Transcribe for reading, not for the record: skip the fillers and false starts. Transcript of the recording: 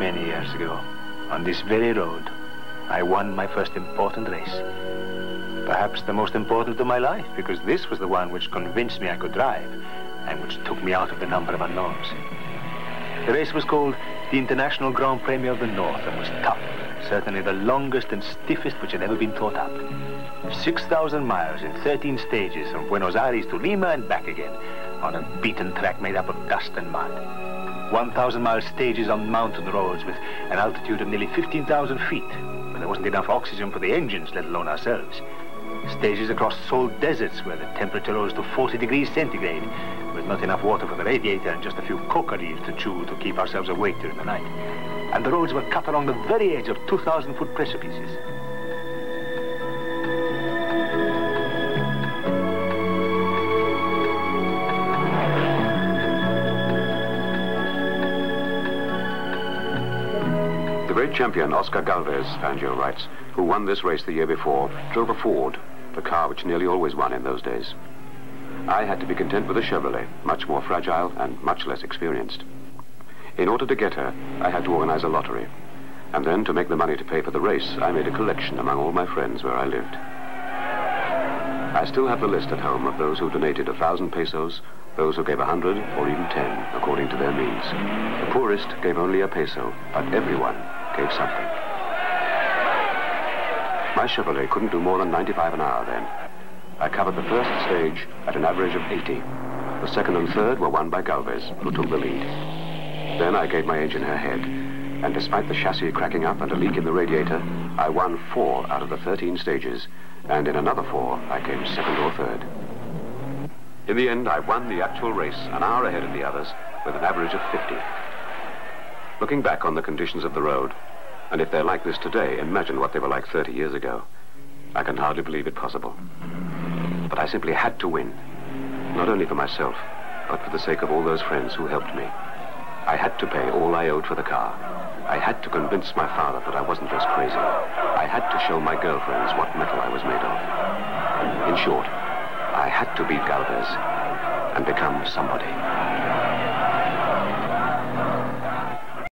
Many years ago, on this very road, I won my first important race. Perhaps the most important of my life, because this was the one which convinced me I could drive, and which took me out of the number of unknowns. The race was called the International Grand Premio of the North, and was tough, certainly the longest and stiffest which had ever been thought up. 6,000 miles in 13 stages from Buenos Aires to Lima and back again, on a beaten track made up of dust and mud. 1,000-mile stages on mountain roads with an altitude of nearly 15,000 feet, where there wasn't enough oxygen for the engines, let alone ourselves. Stages across salt deserts where the temperature rose to 40 degrees centigrade, with not enough water for the radiator and just a few coca leaves to chew to keep ourselves awake during the night. And the roads were cut along the very edge of 2,000-foot precipices. The great champion Oscar Gálvez, Fangio writes, who won this race the year before, drove a Ford, the car which nearly always won in those days. I had to be content with a Chevrolet, much more fragile and much less experienced. In order to get her, I had to organize a lottery. And then, to make the money to pay for the race, I made a collection among all my friends where I lived. I still have the list at home of those who donated 1,000 pesos, those who gave 100 or even 10, according to their means. The poorest gave only a peso, but everyone gave something. My Chevrolet couldn't do more than 95 an hour then. I covered the first stage at an average of 80. The second and third were won by Gálvez, who took the lead. Then I gave my engine her head, and despite the chassis cracking up and a leak in the radiator, I won 4 out of the 13 stages, and in another 4, I came second or third. In the end, I won the actual race an hour ahead of the others with an average of 50. Looking back on the conditions of the road, and if they're like this today, imagine what they were like 30 years ago. I can hardly believe it possible. But I simply had to win, not only for myself, but for the sake of all those friends who helped me. I had to pay all I owed for the car. I had to convince my father that I wasn't just crazy. I had to show my girlfriends what metal I was made of. In short, I had to beat Gálvez and become somebody.